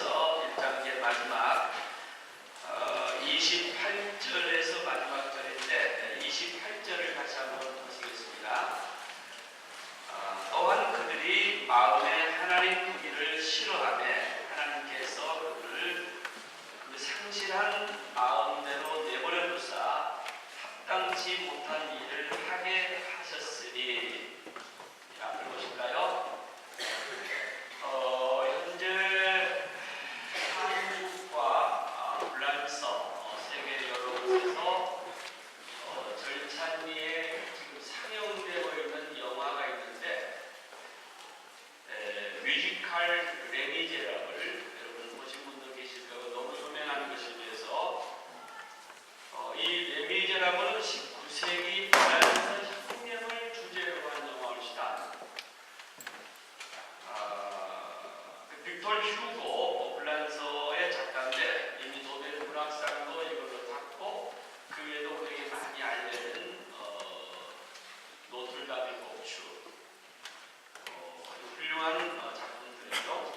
중에서 1장 이제 마지막 28절에서 마지막 절인데 28절을 다시 한번 보시겠습니다. 또한 그들이 마음에 하나님 크기를 싫어하며 하나님께서 그들을 그 상실한 마음대로 내버려 두사 합당치 못한 일을 하게 하셨으니. 자, 들어보실까요? 현재 한국과 불란서 세계 여러 곳에서 절찬리에 지금 상영되고 있는 영화가 있는데 뮤지컬 레미제라블, 여러분 보신 분들 계실 거고 너무 유명한 것에 비해서 이 레미제라블은 19세기 불란서 혁명을 주제로 한 영화입니다. 빅토르 휴고 불란서의 작가인데 이미 노벨 문학상도 이걸로 탔고 그 외에도 우리에게 많이 알려진 노틀담의 곡추, 훌륭한 작품들이죠.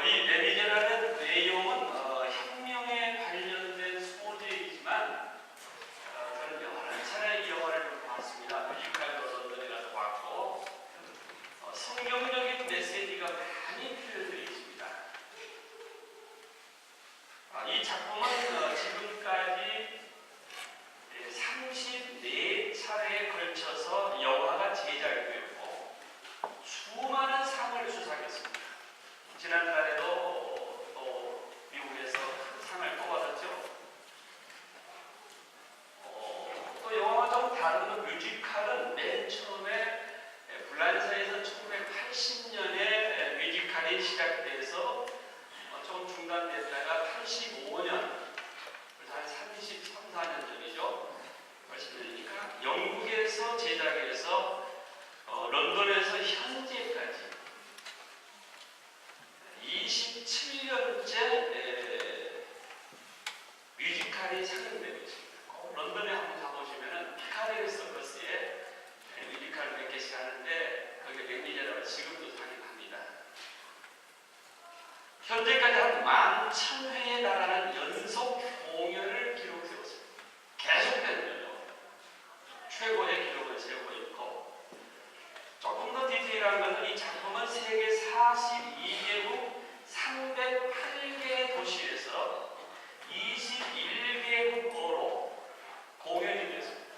이 레미제라는 내용은 혁명에 관련된 소재이지만 저는 여러 차례 이 영화를 봤습니다. 뮤지컬도 런던에 가서 봤고 성경적인 메시지가 많이 표현되어 있습니다. 이 작품은 지금까지 34차례에 걸쳐서 영화가 제작되었고 수많은 상을 수상했습니다. 지난달에도 또 미국에서 큰 상을 뽑아줬죠. 또 영화와 좀 다른 뮤지컬은 맨 처음에 불란서에서 1980년에 뮤지컬이 시작돼서 좀 중단됐다가 85년, 한 33, 4년 전이죠. 훨씬 전이니까 영국에서 제작해서 런던에서 현재까지 27년째 뮤지컬이 상영되고 있습니다. 런던에 한번 가보시면 피카데리 서커스에 뮤지컬 몇 개씩 하는데 거기 레미제라블 지금도 상영합니다. 현재까지 한 11,000회에 달하는 연속 공연을 기록 세웠습니다. 계속되는 거죠. 최고의 기록을 세우고 있고, 조금 더 디테일한 것은 이 작품은 세계 42개국 308개의 도시에서 21개국어로 공연이 됐습니다.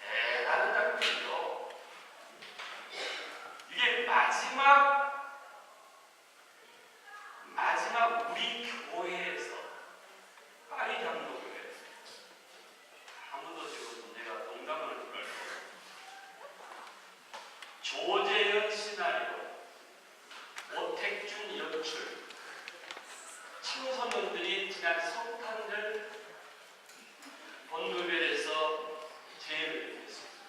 대단한 작품이죠. 이게 마지막 우리 교회에서 파리 장로교회, 아무도 지금 내가 농담을 줄 알고 조재현 시나리오, 오택준 연출, 청소년들이 지난 성탄절 본교회에서 제의를 했습니다.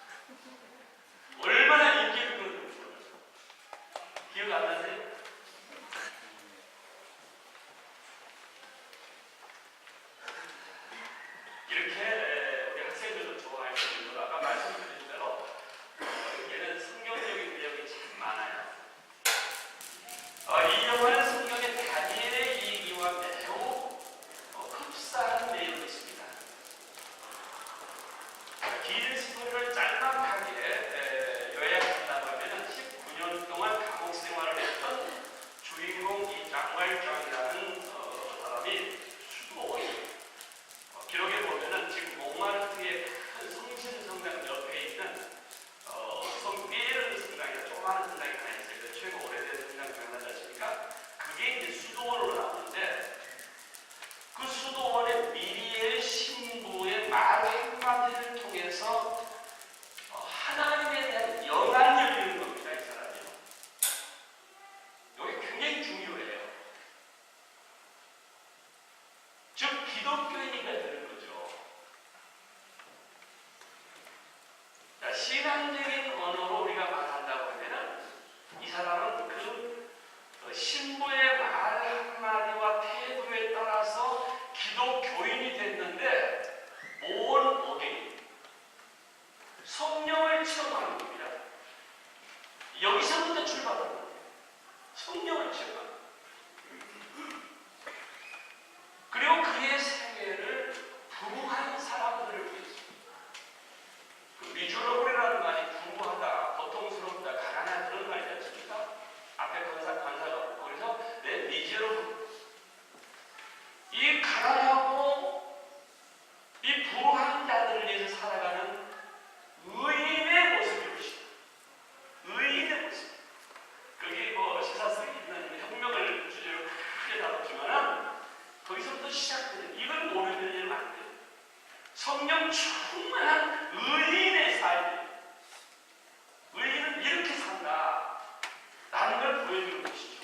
얼마나 인기를 끌었는지 기억 안 나세요? 이렇게 우리 학생들도 좋아할 수 있는 거, 아까 말씀드린 대로 얘는 성경적인 내용이 참 많아요. 이 영화는 성경의 다니엘의 이야기와 매우 흡사한 내용이 있습니다. 긴 스토리를 짤막하게 요약한다고 하면 19년 동안 감옥 생활을 했던 주인공 이 장괄장이라는 사람이 수도원이에요. 기록에 보면은 지금 몽마르트의 큰 성신성당 옆에 있는 성비에르 성당이나 조그마한 성당이 하나 있어요. 그 최고 오래된 성당 기억나지 않습니까? 그게 이제 수도원으로 나오는데 그 수도원의 미리엘 신부의 말 한마디를 통해서 하나님에 대한 영향을 이루는 겁니다. 이 사람이요. 이게 굉장히 중요해요. 즉 기독교인이가 되는 거죠. 자, 신앙적인 언어로 우리가 말한다고 하면은 이 사람은 그 신부의 말 한마디와 태도에 따라서 기독교인이 됐는데 뭔 어게인 성령을 체험하는 겁니다. 여기서부터 출발합니다. 성령을 체험합니다. 그리고 그의 생애를 부무한 사람들을 위해서. 그 미주러블이라는 말이 부무하다, 고통스럽다, 가난하다 그런 말이지 않습니까? 앞에 관사가 없고. 그래서 미주러블. 이 가난하고 이 부한 자들을 위해서 살아가는 의인의 모습이 오시다. 의인의 모습. 거기 뭐 시사성이 있는 혁명을 주제로 크게 다뤘지만은 거기서부터 시작되는 이걸 모르면 안 돼요. 성령 충만한 의인의 삶. 의인은 이렇게 산다. 라는 걸 보여주는 것이죠.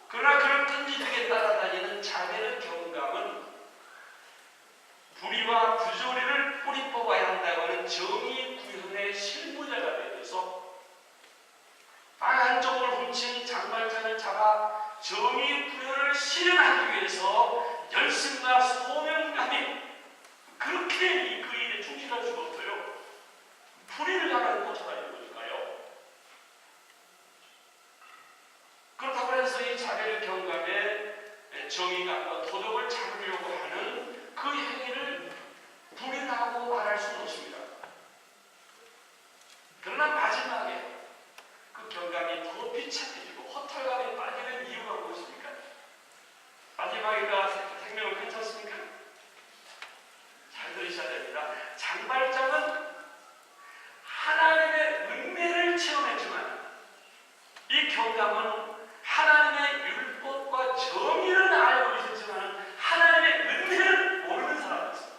그러나 그를 끈질기게 따라다니는 자매의 경감은 불의와 부조리를 뿌리 뽑아야 한다고 하는 정의 구현의 실무자가 되어서 빨간 쪽을 훔친 장발장을 잡아 정의 구현을 실현하기 위해서 열심과 소명감이 그렇게 이 그 일에 충실할 수가 없어요. 불의를 향하는 쫓아다니는 거니까요. 그렇다고 해서 이 자매의 경감에 정의감과 도덕을 잡으려고 하는 그 행위를 불의라고 말할 수는 없습니다. 그러나 마지막에 그 경감이 더 비참해지고 허탈감에 빠지는 이유가 무엇입니까? 마지막에가 생명을 괜찮습니까? 잘 들으셔야 됩니다. 장발장은 하나님의 은혜를 체험했지만 이 경감은 하나님의 율법과 정의를 알고 있었지만 하나님의 은혜를 모르는 사람이었습니다.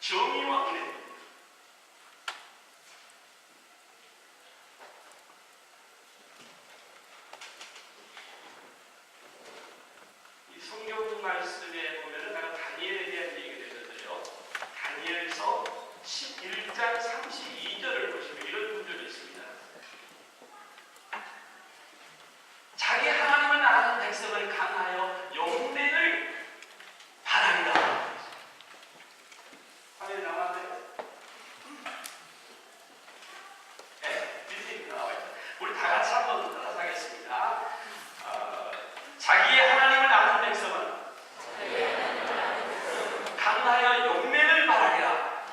정의와 은혜. 이 성경 말씀에 보면은 내가 다니엘에 대한 얘기가 되는데요. 다니엘서 11장 32절을 보시면 이런 구절이 있습니다. 자기 하나님을 아는 백성을 강하여 용맹을 바랍니다. 화면에 나왔네요. 네, 밑에 나와요. 우리 다 같이 한번 따라서 하겠습니다. 자기의 하나님을 아는 백성은 강하여 용맹을 바라리라.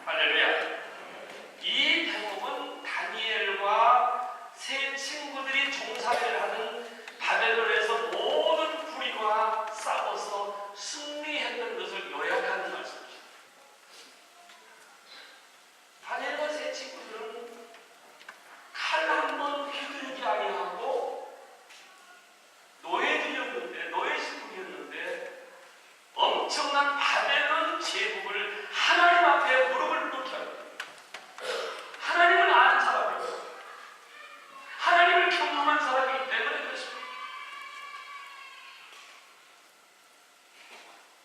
할렐루야. 이 대목은 다니엘과 세 친구들이 종살이를 하는 바벨론에서 모든 불의와 싸워서 승리했던 것을 요약하는 말씀입니다. 다니엘과 세 친구들은 칼 한 번 휘두르지 아니하고 노예신분이었는데 엄청난 바벨론 제국을 하나님 앞에 무릎을 꿇게 하나님을 아는 사람이고 하나님을 경험한 사람이기 때문에 그렇습니다.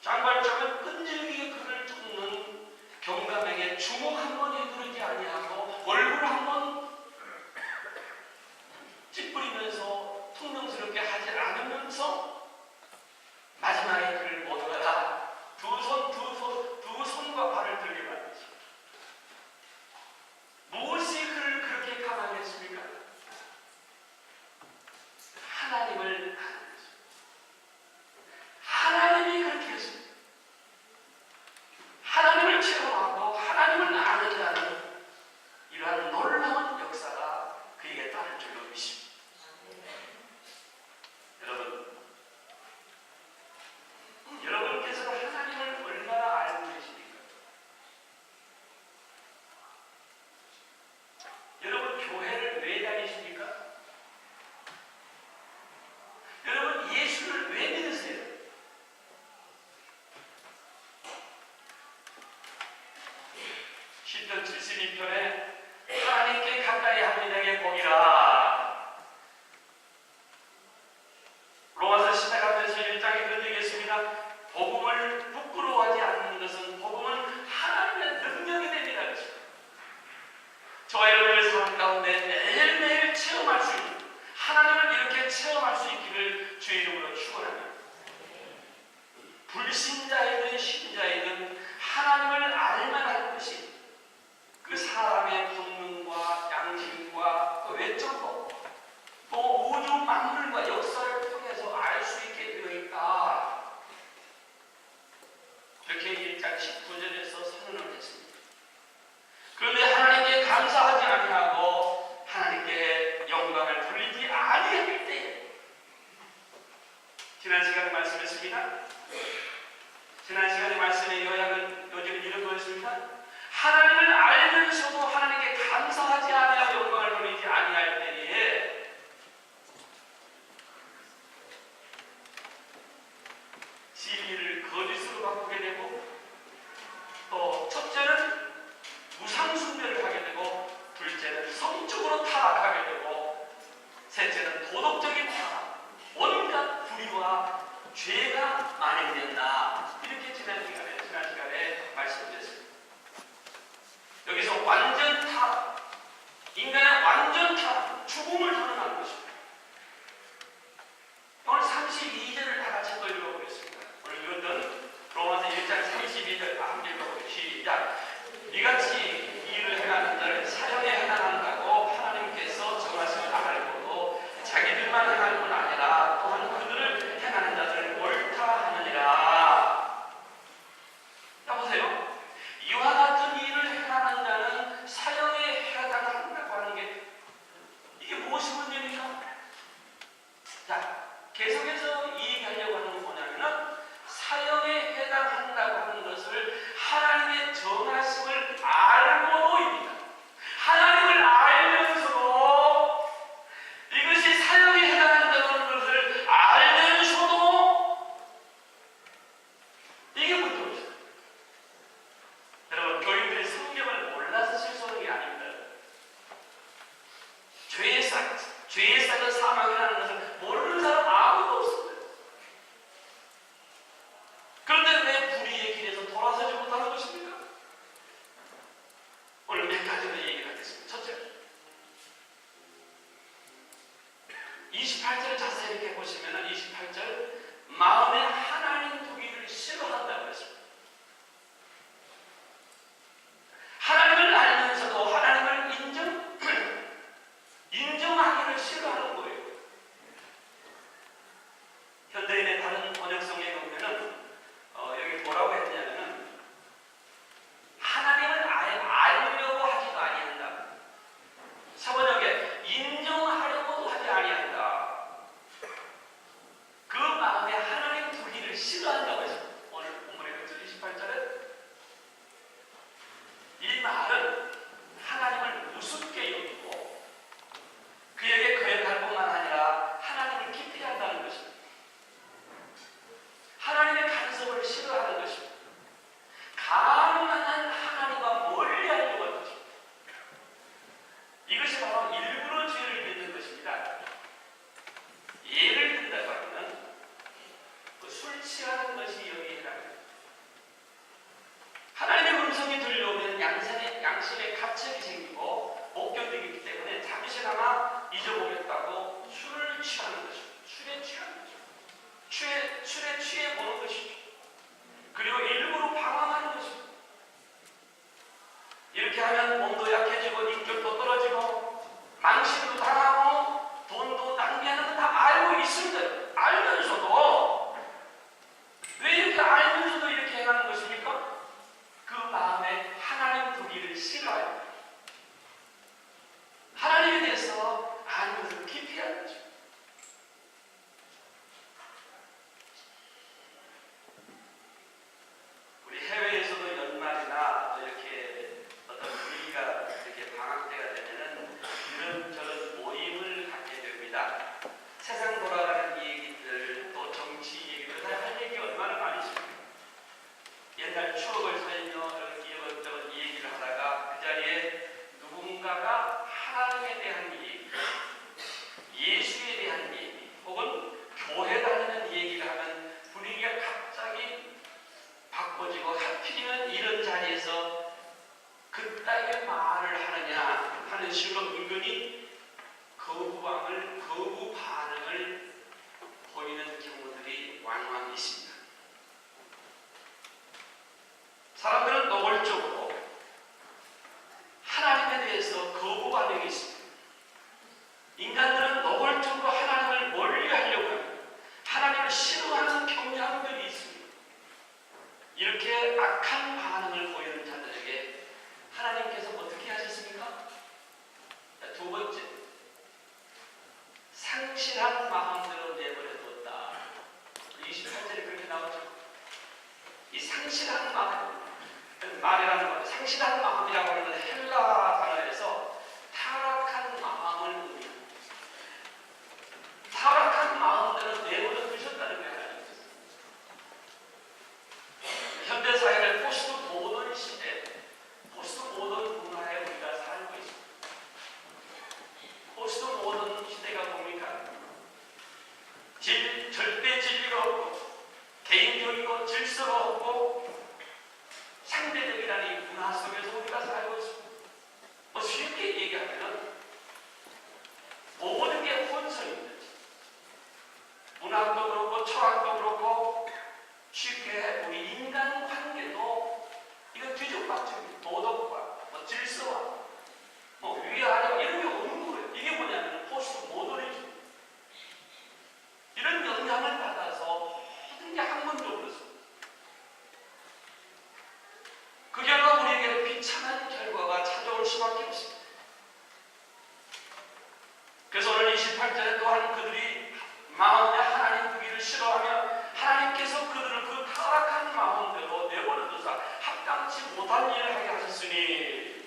장발장은 끈질기게 그를 쫓는 경감에게 주먹 한 번 휘두르지 아니하고 얼굴 한 번 찌푸리면서 퉁명스럽게 하지 않으면서 마지막에 그를 모두가 다 두 손과 발을 들게 만드죠. 무엇이 그를 그렇게 가만히 했습니까? 하나님을 아는 거죠. 하나님이 그렇게 했습니다. 하나님을 체험하고 하나님을 아는다는 이러한 놀라운 역사가 그에게 따를 줄로 믿습니다. 여러분께서는 하나님을 얼마나 알고 계십니까? 여러분 교회를 왜 다니십니까? 여러분 예수를 왜 믿으세요? 시편 72편에 하나님께 가까이 하는 자에게 복이라. 로마서 시작하면서 1장에 그런 얘기했습니다. 복음을 부끄러워하지 않는 것은 복음은 하나님의 능력이 됩니다. 저와 여러분의 삶 가운데 매일매일 체험할 수 있는 하나님을 이렇게 체험할 수 있기를 주의 이름으로 축원합니다. 불신자이든 신자이든 하나님을 알만 할 것이 그 사람의 본능과 양심과 만물과 역사를 통해서 알 수 있게 되어 있다. 그렇게 1장 19절에서 선언을 했습니다. 그런데 하나님께 감사하지 아니하고 하나님께 영광을 돌리지 아니할 때, 지난 시간에 말씀했습니다. 지난 시간에 말씀의 요약은 요즘 이런 거였습니다. 하나님을 알면서도 하나님께 감사하지 아니하고 영광을 돌리지 아니할 때에 진리를 거짓으로 바꾸게 되고, 또 첫째는 우상 숭배를 하게 되고, 둘째는 성적으로 타락하게 되고, 셋째는 도덕적인 타락, 온갖 불의와 죄가 만연된다. 이렇게 지난 시간에 말씀드렸습니다. 여기서 완전 타락, 인간의 완전 타락, 죽음을 선언하는 것입니다. 오늘 32절을 다 같이 또 읽어보겠습니다. 오늘 이것은 로마서 1장 32절 함께 읽어보겠습니다. 시작. 이같이 일을 행하는 자를 사형에 해당한다고 하나님께서 정하심을 알고도 자기들만 행하는 건 아니라 또한 그들을 행하는 자들을 옳다 하느니라. 보세요. 이와 같은 일을 행하는 자는 사형에 해당한다고 하는 게 이게 무엇이 문제입니까? 자, 계속해서 얘기하려고 하는 건 뭐냐면은 사형에 해당한다고 하는 것을 하나님의 정하심을 알고도입니다. 하나님을 알면서도 이것이 사형에 해당한다는 것을 알면서도 이게 문제입니다. 여러분, 교인들이 성경을 몰라서 실수하는 게 아닙니다. 죄의 삭은 사망이라는 것을 모르는 사람 아무도 없습니다. 그런데 왜 불의의 길에서 돌아서지 못하는 것입니까? 오늘 몇 가지로 얘기를 하겠습니다. 첫째, 28절을 자세히 이렇게 보시면 28절, 마음에 하나님 두기를 싫어한다고 했습니다. 하나님을 알면서도 하나님을 인정하기를 싫어하는 거예요. 현대인의 다른 번역성에 보면은 여기 뭐라고 했냐면은 하나님을 아예 알려고 하지도 아니한다. 사번역에 인정하려고도 하지 아니한다. 그 마음에 하나님 두기를 싫어한다고 했습니다. 오늘 본문의 28절에 이 말은 하나님을 우습게 여기고 그에게 거역할 뿐만 아니라 하나님을 기피한다는 것입니다. 하나님의 간섭을 싫어하는 것입니다. 가능한 하나님과 멀리하려고 하는 것입니다. 이것이 바로 일부러 죄를 짓는 것입니다. 예를 든다고 하면 술 취하는 것이 여기에 해당합니다. 하나님의 음성이 들려오면 양심에 가책이 생기고 못 견디기 때문에 잠시나마 잊어보겠다고 술을 취하는 것입니다. 술에 취하는 것입니다. 술에 취해 보는 것이죠. 그리고 일부러 방황하는 것입니다. 이렇게 하면 몸도 약해지고 인격도 떨어지고 망신도 당하고 돈도 낭비하는 거 다 알고 있습니다. 알면서도 왜 이렇게 알면서도 이렇게 행하는 것입니까? 그 마음에 하나님 두기를 싫어해요. 하나님에 대해서 아는 것을 기피하는 거죠. 우리 해외에서도 연말이나 이렇게 어떤 분위기가 이렇게 방학 때가 되면은 이런저런 모임을 갖게 됩니다. 세상 돌아가는 얘기들, 또 정치 얘기들, 다 할 얘기 얼마나 많이 있습니까? 옛날 추억을 살며 이것저것 얘기를 하다가 그 자리에 누군가가 하나님에 대한 얘기, 예수에 대한 얘기, 혹은 교회 다니는 얘기를 하면 분위기가 갑자기 바꿔지고 하필이면 이런 자리에서 그따위의 말을 하느냐 하는 식으로 은근히 거부 반응을 보이는 경우들이 왕왕 있습니다. 사람들은 노골적으로 하나님에 대해서 거부 반응이 있습니다. 인간들은 노골적으로 하나님을 하나님을 싫어하는 경향들이 있습니다. 이렇게 악한 반응을 보이는 자들에게 하나님께서 어떻게 하셨습니까? 두 번째, 상실한 마음대로 내버려 뒀다. 28절에 그렇게 나오죠. 이 상실한 말이라는 것, 상실한 마음이라고 하는 헬라 단어에서 타락한 마음을 의미합니다. 타락한 마음대로 내버려 두셨다는 게 하나님께서. 현대 사회를 포스트 모던 시대, 포스트 모던 문화에 우리가 살고 있습니다. 포스트 모던 시대가 뭡니까? 절대 진리가 없고 개인적이고 질서가 없고 상대적이라는 이 문화 속에서 우리가 살고 있습니다. 뭐 쉽게 얘기하면 모든 게 혼선입니다. 문학도 그렇고 철학도 그렇고 쉽게 우리 인간 관계도 이거 뒤죽박죽입니다. 도덕과 뭐 질서와 뭐 위아래 이런 게 없는 거예요. 이게 뭐냐면 포스트 모더니즘. 이런 영향을 받아서 모든 게 학문적으로 씁니다. 그 결과 우리에게 비참한 결과가 찾아올 수밖에 없습니다. 그래서 오늘 28절에 또한 그들이 마음에 하나님 두기를 싫어하며 하나님께서 그들을 그 타락한 마음대로 내버려 두사 합당치 못한 일을 하게 하셨으니,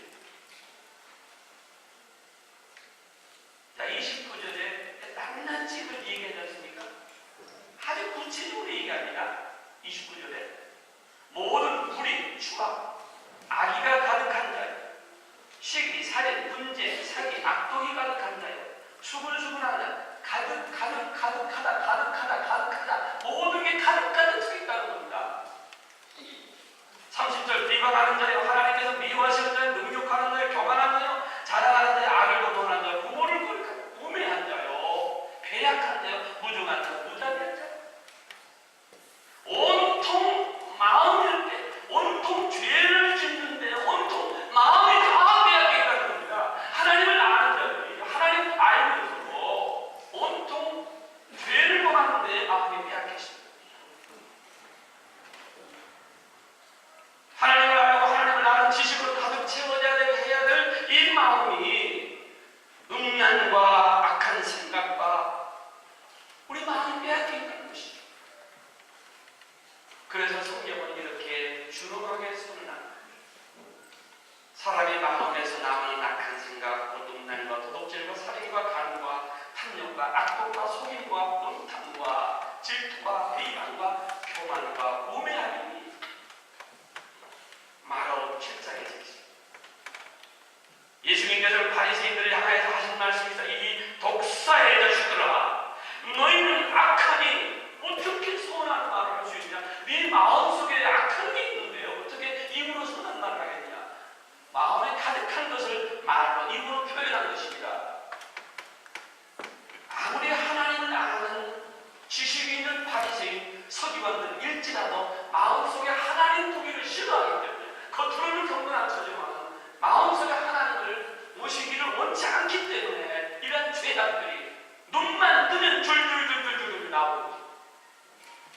자 29절에 낱낱이 그 얘기하지 않습니까? 아주 구체적으로 얘기합니다. 29절에 모든 불의, 추악, 악의가 가득한 자요, 시기, 살인, 분쟁, 사기, 악독이 가득한 자요, 수근수근한 자, 가득하다 모든 게 가득 차 있다는 겁니다. 30절 비방하는 자요, 하나님께서 미워하시는 자요, 능욕하는 자요, 교만한 자요, 자랑하는 자요, 악을 도모하는 자요, 부모를 거룩한 우매한 자요, 배약한 자요, 무중한 자요, 무자비한 자요, 온통 마음일 때 온통 죄를 짓는데 온통 마음이 다 빼앗겨 있다는 겁니다. 하나님을 아는 자들이 하나님 알고 있고 온통 죄를 범하는데 마음이 빼앗겨 있습니다. 하나님을 알고 하나님을 아는 지식으로 가득 채워져야 해야 될 이 마음이 음란과 악한 생각과 우리 마음이 빼앗겨 있다는 것이죠. 그래서 성경은 이렇게 준엄하게 선언합니다. 사람의 마음에서 나오는 악한 생각, 음란과 도둑질과 살인과 간과 탐욕과 악독과 속임과 음탕과 질투와 비방과 교만과 우매함이 마가복음 7장에 있습니다. 예수님께서는 바리새인들을 향해서 하신 말씀이 있어, 이 독사의 자식들아, 너희는 악하니 어떻게 선한 말을 할 수 있냐? 네 마음속에 악한 게 있는데요, 어떻게 입으로 선한 말을 하겠냐? 마음에 가득한 것을 말로 입으로 표현하는 것입니다. 아무리 하나님을 아는 지식이 있는 바리새인 서기관들일지라도 마음속에 하나님 두기를 싫어하기 때문에 겉으로는 경건한 척이지만 마음속에 하나님을 모시기를 원치 않기 때문에 이런 죄악들이 눈만 뜨면 줄줄줄줄줄 나오고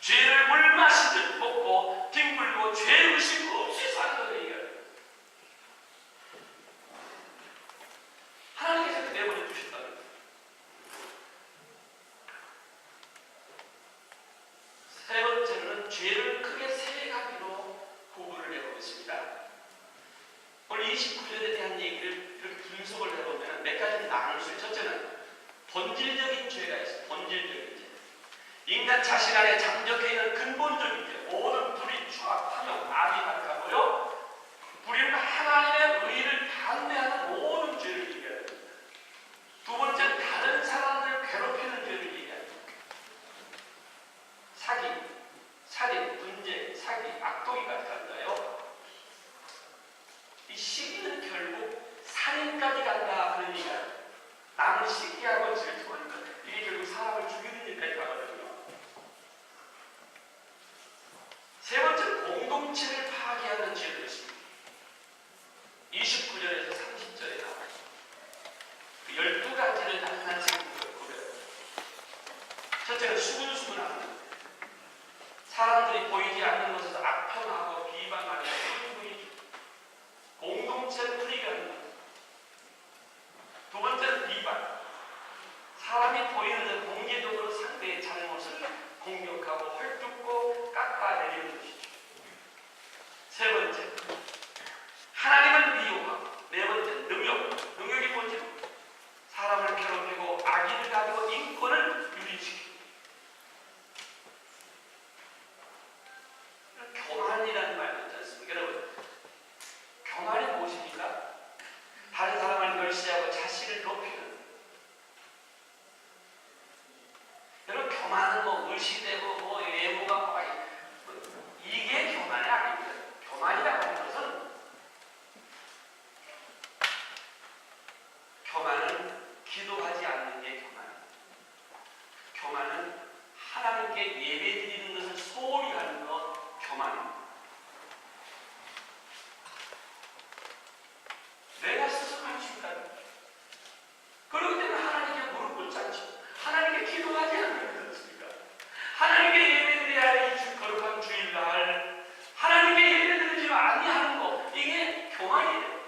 죄를 물 마시듯 먹고 뒹굴고 죄의식 없이 사는 것을 얘기해요. 하나님께서 내버려 두셨다는 거예요. 세 번째로는 죄를 크게 세 가지로 구분을 해보겠습니다. 오늘 29절에 대한 얘기를 이렇게 분석을 해보면 몇 가지 나눌 수 있어요. 첫째는 본질적인 죄가 있어요. 본질적인 죄. 인간 자신 안에 잠적해 있는 근본적인 죄. 모든 불의, 추악, 탐욕, 악이 가득하고요. 불의는 하나님의 의를 반대하는 모든 죄를 얘기합니다. 두 번째는 다른 사람들을 괴롭히는 죄를 얘기합니다. 사기, 살인, 분쟁, 사기, 악독이 가득한가요? 이 시기는 결국 살인까지 간다 그런 얘기예요. 남을 시기하고 질투하는 것, 이게 결국 사람을 죽이는 일까지 가거든요. 세 번째는 공동체를 파괴하는 죄도 있습니다. 29절에서 30절에 나와요. 그 12가지를 낱낱이 구별해요. 첫째는 수근수근하는 것. 사람들이 보이지 않는 것에서 악평하고 비방하는 그런 분위기, 공동체 분위기가 있는 것. 두 번째는 비방. 사람이 보이는 공개적으로 상대의 잘못을 공격하고 헐뜯고 깎아내리는 것이죠. 세 번째, 하나님을 미워하고. 네 번째, 능욕. 능욕이 뭐죠? 사람을 괴롭히고 악의를 가지고 인권을 유린시키고. 교만이라는 말도 있지 않습니까? 여러분, 교만이 무엇입니까? 다른 사람을 멸시하고 자신을 높이는. 여러분, 교만은 뭐 의시되고 뭐 외모가 뭐 이게 교만이 아닙니다. 교만이라고 하는 것은, 교만은 기도하지 않는 게 교만입니다. 교만은 하나님께 예배드리는 것을 소홀히 하는 것, 교만입니다. 내가 스스로 할 수 있다는 거죠. 그렇기 때문에 하나님께 무릎 꿇지 않죠. 하나님께 기도하지 않는 것입니까? 하나님께 예배드려야 할 이 거룩한 주일날 하나님께 예배드리지 아니하는 거, 이게 교만이에요.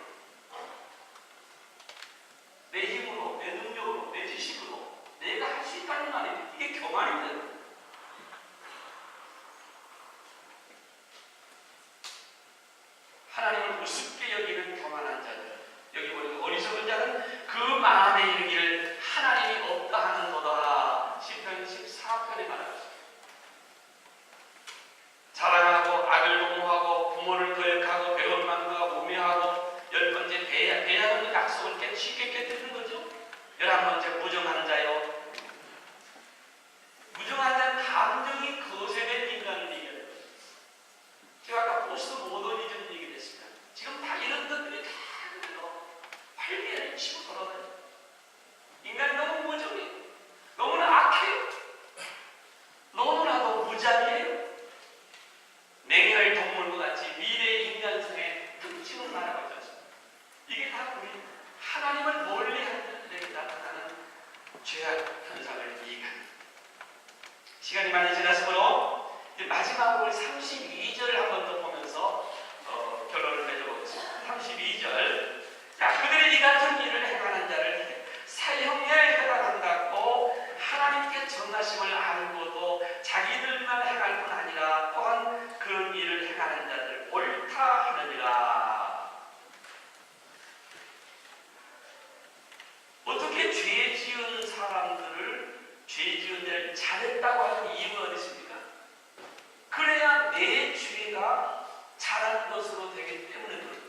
내 힘으로, 내 능력으로, 내 지식으로 내가 할 수 있다는 말이에요. 이게 교만입니다. 하나님을 우습게 여기는 교만한 자들. 여기 보니까 어리석은 자는 그 마음에 이르기를 하나님이 없다 하는 거다. 시편 14편에 말하고 있습니다. 자랑하고 악을 도모하고 부모를 거역하고 배은망가하고 우매하고, 열 번째 배하는 약속을 쉽게 깨뜨리는 거죠. 11번째 무정한 자요. 무정한 자는 감정이 거세된 인간을 얘기해요. 제가 아까 포스트 모더니즘 얘기했습니다. 지금 다 이런 것들이 다 활기를 치고 돌아다녀요. 인간이 너무 무정해요. 너무나 악해요. 너무나도 무자비해요. 맹렬 동물과 같이 미래의 인간성에 흠집을 말하고 있었습니다. 이게 다 우리 하나님을 멀리하는 데에 나타나는 죄악 현상을 얘기합니다. 시간이 많이 지났으므로 마지막으로 32절을 한 번 더 보면서 결론을 맺어보겠습니다. 32절. 자, 그들이 이 같은 일을 행하는 자를 사형에 해당한다고 하나님께 정하심을 알고도 자기들만 행할 뿐 아니라 또한 그런 일을 행하는 자들 옳다 하느니라. 어떻게 죄 지은 사람들을, 죄 지은 자를 잘했다고 하는 이유가 어디 있습니까? 그래야 내 죄가 잘한 것으로 되기 때문에 그런 거죠.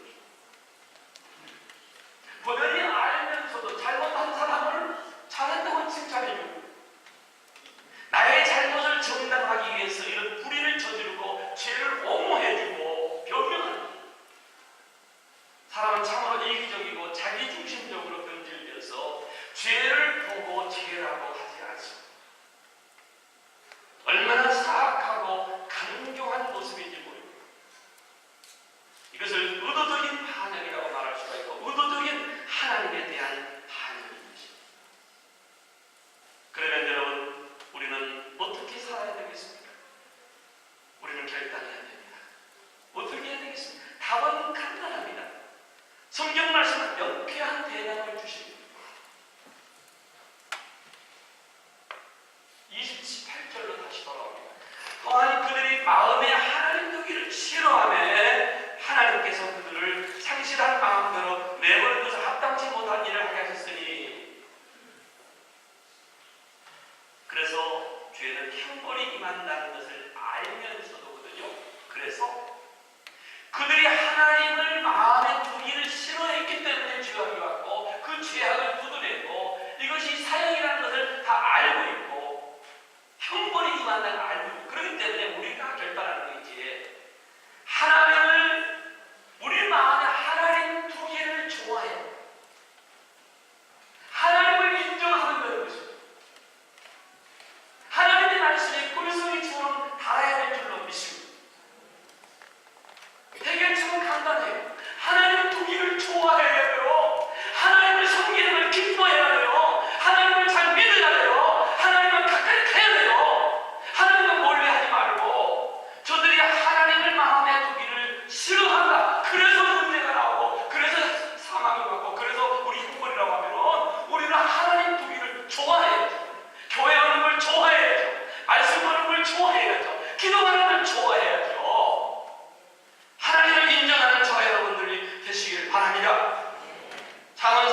본인이 알면서도 잘못한 사람을 잘했다고 칭찬해주고, 나의 잘못을 정당하기 위해서 이런 불의를 저지르고 죄를 옹호해주고 변명하는, 사람은 참으로 이기적이고 자기중심적으로 변질되어서 죄를 보고 죄라고 하지 않습니다. 얼마나 사악하고 강경한 모습인지 보입니다. 이것을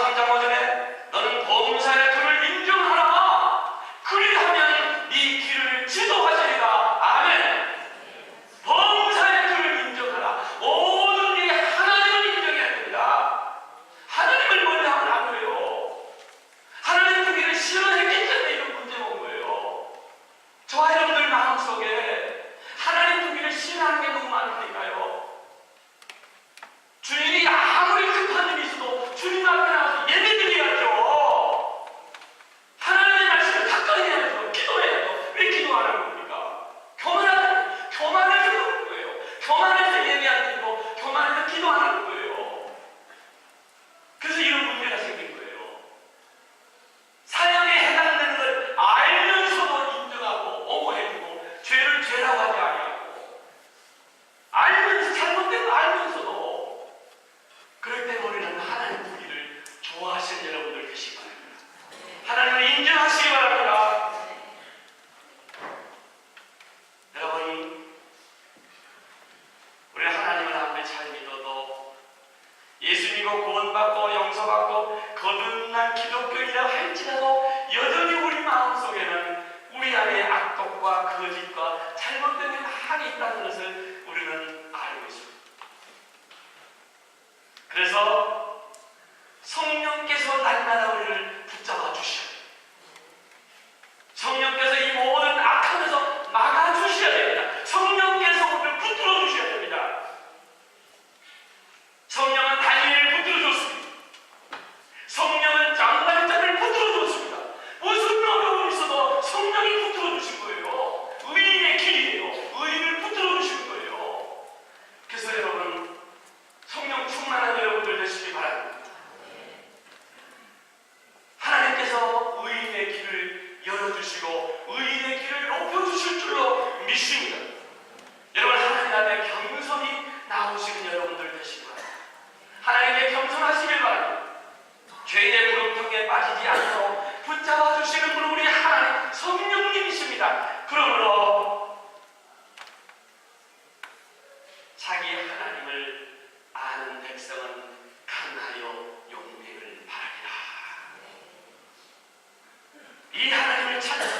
3장 5절에 너는 범사의 틀을 인정하라. 그리하면 네 길을 지도하시리라. 아멘. 범사의 틀을 인정하라. 모든 일에 하나님을 인정해야 됩니다. 하나님을 먼저 하면 안 돼요. 하나님 그 길을 싫어했기 때문에 이런 문제가 온 거예요. 저와 여러분들 마음속에 하나님 그 길을 싫어하는 게 너무 많으니까요. 주님이 아무리 급한 일이 있어도 주님 앞에 나와서 예배드려야죠. 하나님의 말씀을 가까이 해야죠. 기도해야죠. 왜 기도 안 하는 겁니까? 교만해서 그런 거예요. 교만해서 예배 안 드리고 교만해서 기도 안 하는 거예요. 그래서 이런 문제가 생긴 거예요. 사형에 해당되는 걸 알면서도 인정하고 옹호해주고 죄를 죄라고 하지 아니하고 알면서 잘못된 거 알면서도 그럴 때 우리는 하나님 보기를 좋아하시는 여러분들 되시기 바랍니다. 하나님을 인정하시기 바랍니다. 여러분, 우리 하나님을 아무리 잘 믿어도 예수 믿고 구원받고 용서받고 거듭난 기독교인이라 할지라도 여전히 우리 마음속에는 우리 안에 악독과 거짓과 잘못된 게 많이 있다는 것을 우리는 알고 있습니다. 그래서 성령께서 날마다 우리를 붙잡아 주셔야 돼요. 성령께서 이 모든 악함에서 막아주셔야 됩니다. 성령께서 우리를 붙들어 주셔야 됩니다. 성령은 다니엘을 붙들어 줬습니다. 성령은 장발자를 붙들어 줬습니다. 무슨 어려움이 있어도 성령이 붙들어 주신 거예요. 의인의 길이에요. 의인을 붙들어 주신 거예요. 그래서 여러분, 성령 충만한 여러분들 되시기 바랍니다. 하나님께서 의인의 길을 열어주시고 의인의 길을 높여주실 줄로 믿습니다. 여러분, 하나님 앞에 겸손히 나오시는 여러분들 되시기 바랍니다. 하나님께 겸손하시길 바랍니다. 죄의 구렁텅이에 빠지지 않도록 붙잡아 주시는 분은 우리 하나님 성령님이십니다. 그러므로 자기 하나님을 아는 백성은 강하여 용맹을 바랍니다. 이 하나님을 찾는